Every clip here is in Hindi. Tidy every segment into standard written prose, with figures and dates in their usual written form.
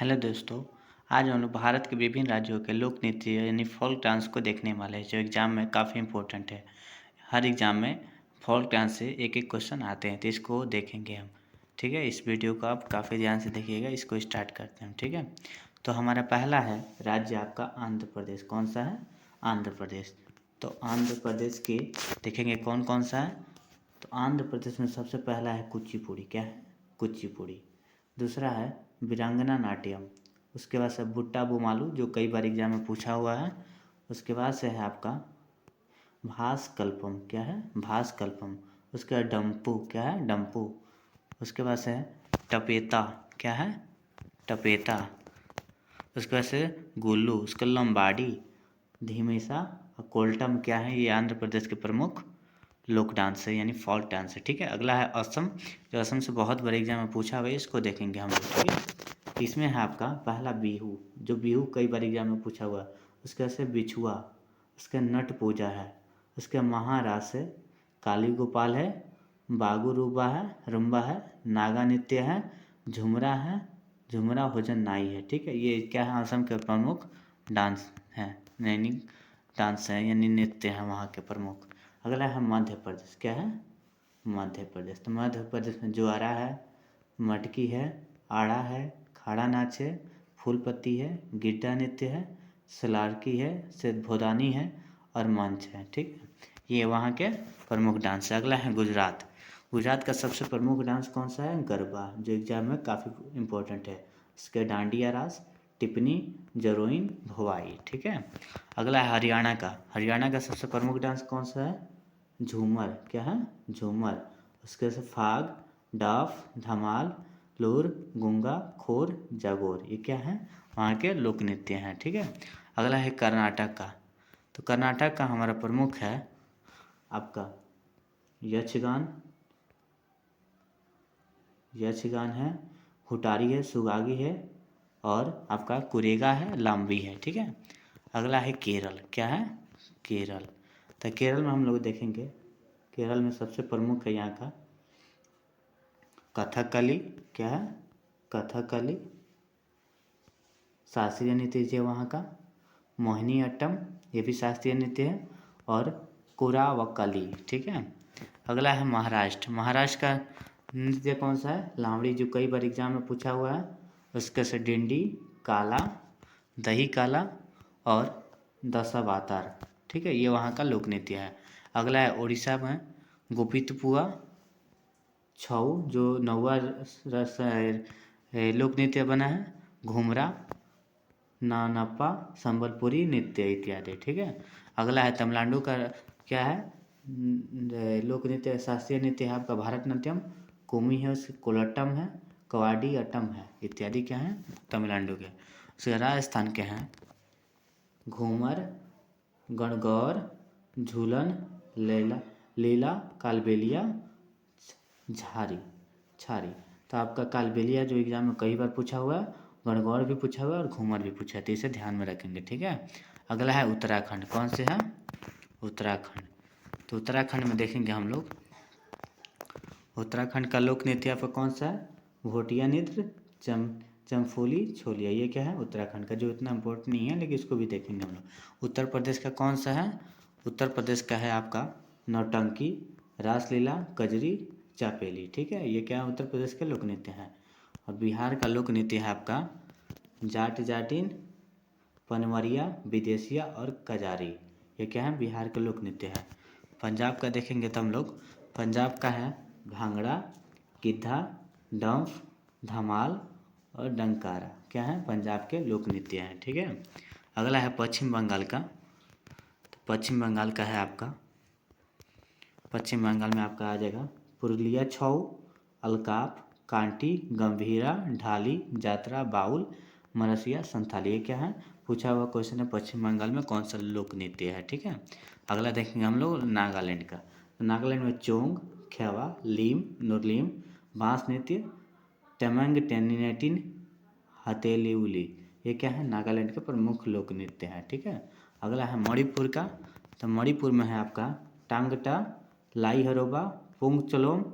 हेलो दोस्तों। आज हम लोग भारत के विभिन्न राज्यों के लोक नृत्य यानी फोल्क डांस को देखने वाले हैं जो एग्ज़ाम में काफ़ी इम्पोर्टेंट है। हर एग्ज़ाम में फोल्क डांस से एक एक क्वेश्चन आते हैं तो इसको देखेंगे हम। ठीक है, इस वीडियो को आप काफ़ी ध्यान से देखिएगा। इसको स्टार्ट करते हैं। ठीक है, तो हमारा पहला है राज्य आपका आंध्र प्रदेश। कौन सा है? आंध्र प्रदेश। तो आंध्र प्रदेश के देखेंगे कौन कौन सा है। तो आंध्र प्रदेश में सबसे पहला है कुचिपुड़ी। क्या है? कुचिपुड़ी। दूसरा है वीरांगना नाट्यम। उसके बाद से बुट्टा बुमालू जो कई बार एग्जाम में पूछा हुआ है। उसके बाद से है आपका भासकल्पम। क्या है? भासकल्पम। उसके बाद डम्पू। क्या है? डम्पू। उसके बाद से है टपेता। क्या है? टपेता। उसके बाद से गुल्लू। उसका लंबाड़ी, धीमेसा और कोल्टम। क्या है? ये आंध्र प्रदेश के प्रमुख लोक डांस है यानी फोल्क डांस है। ठीक है, अगला है असम। जो असम से बहुत बड़े एग्जाम में पूछा हुआ है, इसको देखेंगे हम लोग। ठीक है, इसमें है आपका पहला बिहू। जो बिहू कई बार एग्जाम में पूछा हुआ है। उसके बाद से बिछुआ। उसके नट पूजा है। उसके महारास है, काली गोपाल है, बागू रूबा है, रुम्बा है, नागा नृत्य है, झुमरा है, झुमरा भोजन नाई है। ठीक है, ये क्या है? असम के प्रमुख डांस है यानी डांस है यानी नृत्य है वहाँ के प्रमुख। अगला है मध्य प्रदेश। क्या है? मध्य प्रदेश। तो मध्य प्रदेश में ज्वारा है, मटकी है, आड़ा है, खाड़ा नाच है, फूलपत्ती है, गिड्डा नृत्य है, सलारकी है, सिद्धभोदानी है और मंच है। ठीक है, ये वहाँ के प्रमुख डांस है। अगला है गुजरात। गुजरात का सबसे प्रमुख डांस कौन सा है? गरबा, जो एग्जाम में काफ़ी इम्पोर्टेंट है। इसके डांडिया रास, टिप्पणी, जरोइन, भवाई। ठीक है, अगला है हरियाणा का। हरियाणा का सबसे प्रमुख डांस कौन सा है? झूमर। क्या है? झूमर। उसके से फाग, डाफ, धमाल, लूर, गुंगा, खोर, जागोर। ये क्या है? वहाँ के लोक नृत्य हैं। ठीक है, अगला है कर्नाटक का। तो कर्नाटक का हमारा प्रमुख है आपका यक्षगान। यक्षगान है, हुटारी है, सुगागी है और आपका कुरेगा है, लाम्बी है। ठीक है, अगला है केरल। क्या है? केरल। तो केरल में हम लोग देखेंगे, केरल में सबसे प्रमुख है यहाँ का कथकली। क्या है? कथकली। शास्त्रीय नृत्य है वहाँ का मोहिनी अट्टम, ये भी शास्त्रीय नृत्य है, और कुरावकली। ठीक है, अगला है महाराष्ट्र। महाराष्ट्र का नृत्य कौन सा है? लावड़ी, जो कई बार एग्जाम में पूछा हुआ है। उसके से डिंडी, काला, दही काला और दशावतार। ठीक है, ये वहाँ का लोक नृत्य है। अगला है उड़ीसा में गोपीतपुआ, छऊ जो नौवा रस लोक नृत्य बना है, घुमरा, नानप्पा, संबलपुरी नृत्य इत्यादि। ठीक है, अगला है तमिलनाडु का। क्या है? लोक नृत्य शास्त्रीय नृत्य है आपका भारतनाट्यम, कुमी है, उसके कोलट्टम है, कवाडी अट्टम है इत्यादि। क्या है? तमिलनाडु के। उसके राजस्थान के हैं घूमर, गणगौर, झूलन, लैला, लीला, कालबेलिया, झारी, छारी। तो आपका कालबेलिया जो एग्जाम में कई बार पूछा हुआ है, गणगौर भी पूछा हुआ है और घूमर भी पूछा है, तो इसे ध्यान में रखेंगे। ठीक है, अगला है उत्तराखंड। कौन से है? उत्तराखंड। तो उत्तराखंड में देखेंगे हम लोग उत्तराखंड का लोक नृत्य आपका कौन सा है? भोटिया नृत्य, चमफूली, छोलिया। ये क्या है? उत्तराखंड का, जो इतना इम्पोर्टेंट नहीं है लेकिन इसको भी देखेंगे हम लोग। उत्तर प्रदेश का कौन सा है? उत्तर प्रदेश का है आपका नौटंकी, रासलीला, कजरी, चापेली। ठीक है, ये क्या है? उत्तर प्रदेश के लोक नृत्य हैं। और बिहार का लोक नृत्य है आपका जाट जाटिन, पनवरिया, विदेशिया और कजारी। ये क्या है? बिहार के लोक नृत्य है। पंजाब का देखेंगे तो हम लोग पंजाब का है भांगड़ा, गिद्धा, डंफ, धमाल और डंकारा। क्या है? पंजाब के लोक नृत्य हैं। ठीक है, अगला है पश्चिम बंगाल का। तो पश्चिम बंगाल का है आपका पश्चिम बंगाल में आपका आ जाएगा पुरुलिया छऊ, अलकाप, कांटी, गंभीरा, ढाली, जात्रा, बाउल, मनसिया, संथाली। ये क्या है? पूछा हुआ क्वेश्चन है पश्चिम बंगाल में कौन सा लोक नृत्य है। ठीक है, अगला देखेंगे हम लोग नागालैंड का। तो नागालैंड में चोंग, खेवा, लीम, नुरलीम, बांस नृत्य, टमंग टेनिनेटिन, हथेलीउली। ये क्या है? नागालैंड के प्रमुख लोक नृत्य है। ठीक है, अगला है मणिपुर का। तो मणिपुर में है आपका टांगटा, लाई हरोबा, पुंग चलोम,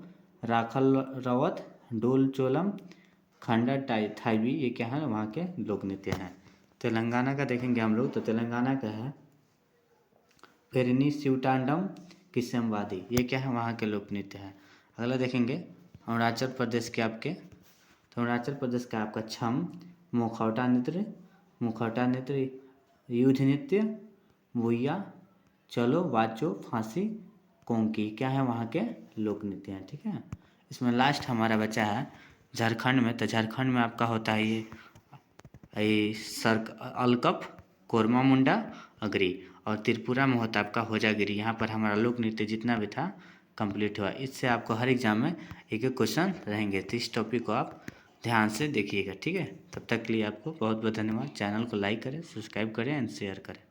राखल रवत, डोल चोलम, खंडा थाईबी, ये क्या है वहाँ के लोक नृत्य हैं। तेलंगाना का देखेंगे हम लोग, तो तेलंगाना का है पेरिनी शिवतांडम किस्मवादी, ये क्या है वहाँ के लोक नृत्य है। अगला देखेंगे अरुणाचल प्रदेश के आपके, तो अरुणाचल प्रदेश का आपका छम, मुखौटा नृत्य, युद्ध नृत्य, भुइया, चलो वाचो, फांसी, कोंकी, क्या है वहाँ के लोक नृत्य हैं। ठीक है, इसमें लास्ट हमारा बचा है झारखंड में, तो झारखंड में आपका होता है ये सर्क अलकप, कोरमा मुंडा, अगरी, और त्रिपुरा में होता है आपका होजागिरी। यहाँ पर हमारा लोक नृत्य जितना भी था कंप्लीट हुआ। इससे आपको हर एग्जाम में एक एक क्वेश्चन रहेंगे, तो इस टॉपिक को आप ध्यान से देखिएगा। ठीक है, तब तक के लिए आपको बहुत बहुत धन्यवाद। चैनल को लाइक करें, सब्सक्राइब करें एंड शेयर करें।